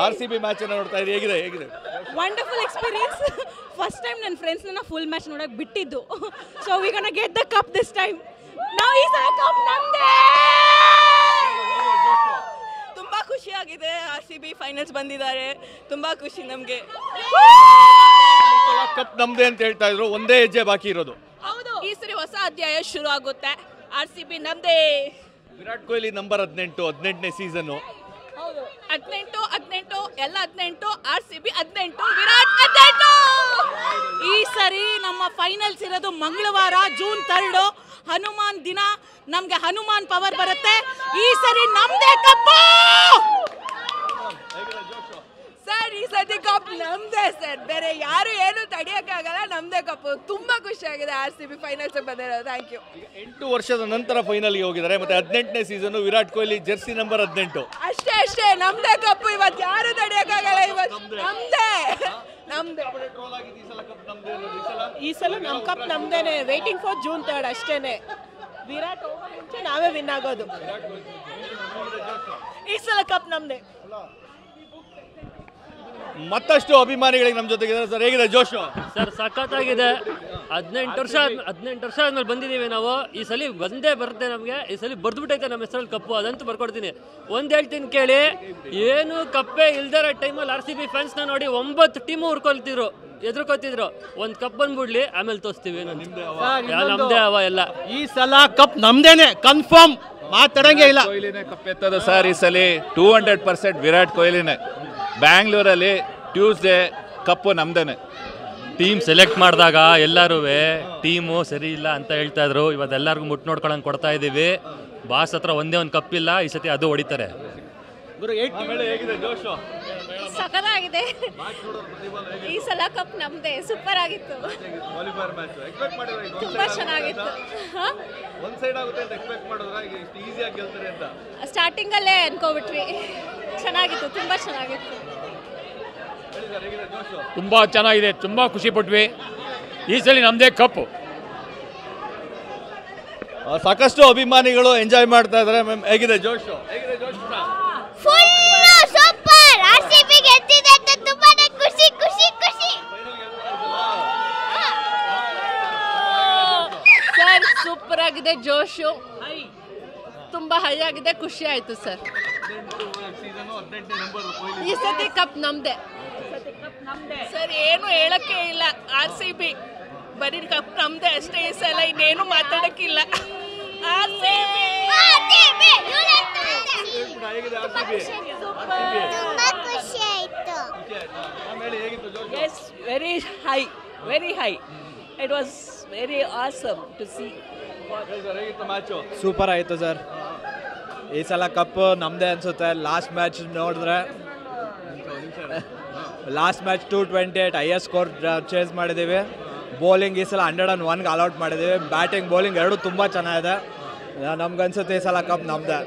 RCB match ಅನ್ನು ನೋಡ್ತಾ ಇದ್ದೀವಿ. ಹೇಗಿದೆ ವಂಡರ್ಫುಲ್ ಎಕ್ಸ್ಪೀರಿಯನ್ಸ್. ಫಸ್ಟ್ ಟೈಮ್ ನನ್ನ ಫ್ರೆಂಡ್ಸ್ನ ಫುಲ್ ಮ್ಯಾಚ್ ನೋಡಕ್ಕೆ ಬಿಟ್ಟಿದ್ದು. So we gonna get the cup this time. ನಾವು ಈ ಸಲ ಕಪ್ ನಮ್ದೇ. ತುಂಬಾ ಖುಷಿಯಾಗಿದೆ. RCB ಫೈನಲ್ಸ್ ಬಂದಿದ್ದಾರೆ, ತುಂಬಾ ಖುಷಿ ನಮಗೆ. ಕಪ್ ನಮ್ದೇ ಅಂತ ಹೇಳ್ತಾ ಇದ್ರು, ಒಂದೇ ಹೆಜ್ಜೆ ಬಾಕಿ ಇರೋದು. ಹೌದು, ಈ ಸರಿ ಹೊಸ ಅಧ್ಯಾಯ ಶುರು ಆಗುತ್ತೆ. RCB ನಮ್ದೇ. ವಿರಾಟ್ ಕೊಹ್ಲಿ ನಂಬರ್ 18ನೇ ಸೀಸನ್. ಹೌದು, 18 ಎಲ್ಲ 18, RCB 18, ವಿರಾಟ್ 18. ಈ ಸರಿ ನಮ್ಮ ಫೈನಲ್ಸ್ ಇರೋದು ಮಂಗಳವಾರ ಜೂನ್ 3 ಹನುಮಾನ್ ದಿನ. ನಮ್ಗೆ ಹನುಮಾನ್ ಪವರ್ ಬರುತ್ತೆ. ಈ ಸರಿ ನಮ್ದೇ ಕಪ್ಪು ಸರ್. ಈ ಸತಿ ಕಪ್ ನಮ್ದೇ ಸರ್, ಬೇರೆ ಯಾರು ಏನು ತಡೆಯಕ್ಕಾಗಲ್ಲ. ನಮ್ದೇ ಕಪ್ಪು. ತುಂಬಾ ಖುಷಿಯಾಗಿದೆ RCB ಫೈನಲ್ಸ್ ಬಂದಿರೋದು. Thank you. 8 ವರ್ಷದ ನಂತರ ಫೈನಲ್ಗೆ ಹೋಗಿದ್ದಾರೆ. ಮತ್ತೆ 18ನೇ season Virat Kohli jersey number 18. ಅಷ್ಟೇ ನಮ್ದೇ ಕಪ್ಪು. ಇವತ್ತು ಯಾರು ತಡೆಯಕ್ಕಾಗಲ್ಲ. ಇವತ್ತು ನಮ್ದೇ. ಈ ಸಲ ನಮ್ಮ ಕಪ್ ನಮ್ದೇನೆ. ವೇಟಿಂಗ್ ಫಾರ್ ಜೂನ್ 3 ಅಷ್ಟೇನೆ. ವಿರಾಟ್ ಹೋಗೋ ಮುಂಚೆ ನಾವೇ ವಿನ್ ಆಗೋದು. ಈ ಸಲ ಕಪ್ ನಮ್ದೇ. ಮತ್ತಷ್ಟು ಅಭಿಮಾನಿಗಳಿಗೆ ನಮ್ಮ ಜೊತೆಗೆ ಸರ್. ಹೇಗಿದೆ ಜೋಶು? ಸರ್ ಸಖತ್ತಾಗಿದೆ. 18 ವರ್ಷ ಆದ್ಮೇಲೆ ಬಂದಿದ್ದೀವಿ ನಾವು. ಈ ಸಲ ಬಂದೇ ಬರುತ್ತೆ ನಮಗೆ. ಈ ಸಲ ಬರ್ದ್ಬಿಟ್ಟೈತೆ ನಮ್ಮ ಹೆಸರಲ್ಲಿ ಕಪ್ಪು. ಅದಂತೂ ಬರ್ಕೊಡ್ತೀನಿ. ಒಂದು ಹೇಳ್ತೀನಿ ಕೇಳಿ, ಏನು ಕಪ್ಪೇ ಇಲ್ದಿರೋ ಟೈಮಲ್ಲಿ RCB ಫ್ಯಾನ್ಸ್ನ ನೋಡಿ 9 ಟೀಮು ಎದುರ್ಕೊತಿದ್ರು. ಒಂದು ಕಪ್ ಬಂದ್ಬಿಡ್ಲಿ, ಆಮೇಲೆ ತೋರಿಸ್ತೀವಿ. ನಮ್ದೇ ಅವ ಎಲ್ಲ. ಈ ಸಲ ಕಪ್ ನಮ್ದೇನೆ ಕನ್ಫರ್ಮ್, ಮಾತಾಡಂಗೆ ಇಲ್ಲ. ಕೊಹ್ಲಿನೇ ಕಪ್ ಎತ್ತದ ಸರ್ ಈ ಸಲ. 200% ವಿರಾಟ್ ಕೊಹ್ಲಿನೇ. ಬ್ಯಾಂಗ್ಳೂರಲ್ಲಿ ಟ್ಯೂಸ್ಡೇ ಕಪ್ಪು ನಮ್ದೇನೆ. ಟೀಮ್ ಸೆಲೆಕ್ಟ್ ಮಾಡಿದಾಗ ಎಲ್ಲರೂ ಟೀಮು ಸರಿ ಇಲ್ಲ ಅಂತ ಹೇಳ್ತಾ ಇದ್ರು. ಇವತ್ತೆಲ್ಲರಿಗೂ ಮುಟ್ಟು ನೋಡ್ಕೊಳಂಗೆ ಕೊಡ್ತಾ ಇದ್ದೀವಿ. ಬಾಸ್ ಹತ್ರ ಒಂದೇ ಒಂದು ಕಪ್ ಇಲ್ಲ. ಈ ಸತಿ ಅದು ಹೊಡಿತಾರೆ. ಸಖತ್ತಾಗಿದೆ. ಈ ಸಲ ಕಪ್ ನಮ್ದೇ. ಸೂಪರ್ ಆಗಿತ್ತು. ತುಂಬಾ ಚೆನ್ನಾಗಿತ್ತು. ಸ್ಟಾರ್ಟಿಂಗ್ ಅಲ್ಲೇ ಅನ್ಕೋಬಿಟ್ವಿ. ಚೆನ್ನಾಗಿತ್ತು, ತುಂಬಾ ಚೆನ್ನಾಗಿತ್ತು. ತುಂಬಾ ಚೆನ್ನಾಗಿದೆ. ತುಂಬಾ ಖುಷಿ ಪಟ್ವಿ. ಈ ಸಲ ನಮ್ದೇ ಕಪ್. ಸಾಕಷ್ಟು ಅಭಿಮಾನಿಗಳು ಎಂಜಾಯ್ ಮಾಡ್ತಾ ಇದ್ದಾರೆ. ಹೇಗಿದೆ ಜೋಶು? Full super. RCB ಗೆದ್ದಿದೆ ಅಂತ ತುಂಬಾನೇ ಖುಷಿ. ಸರ್ ಸೂಪರ್ ಆಗಿದೆ. ಜೋಶು ತುಂಬಾ ಹೈ ಆಗಿದೆ. ಖುಷಿ ಆಯ್ತು ಸರ್. ಈ ಸತಿ ಕಪ್ ನಮ್ದೇ ಸರ್. ಏನು ಹೇಳಕ್ಕೆ ಇಲ್ಲ. RCB ಬರೀ ಕಪ್ ನಮ್ದೇ ಅಷ್ಟೇ ಈ ಸಲ. ಇನ್ನೇನು ಮಾತಾಡಕ್ಕಿಲ್ಲ. Yes, very high. It was very awesome to see. Super ಆಯಿತು ಸರ್. ಈ ಸಲ ಕಪ್ ನಮ್ದೇ ಅನ್ಸುತ್ತೆ. ಲಾಸ್ಟ್ ಮ್ಯಾಚ್ ನೋಡಿದ್ರೆ, last match 228 highest score chase ಮಾಡಿದ್ದೀವಿ. ಬೌಲಿಂಗ್ ಈ ಸಲ 101ಗೆ ಅಲೌಟ್ ಮಾಡಿದ್ದೀವಿ. ಬ್ಯಾಟಿಂಗ್ ಬೌಲಿಂಗ್ ಎರಡೂ ತುಂಬ ಚೆನ್ನಾಗಿದೆ. ನಮ್ಗನ್ಸುತ್ತೆ ಈ ಸಲ ಕಪ್ ನಮ್ದೇ.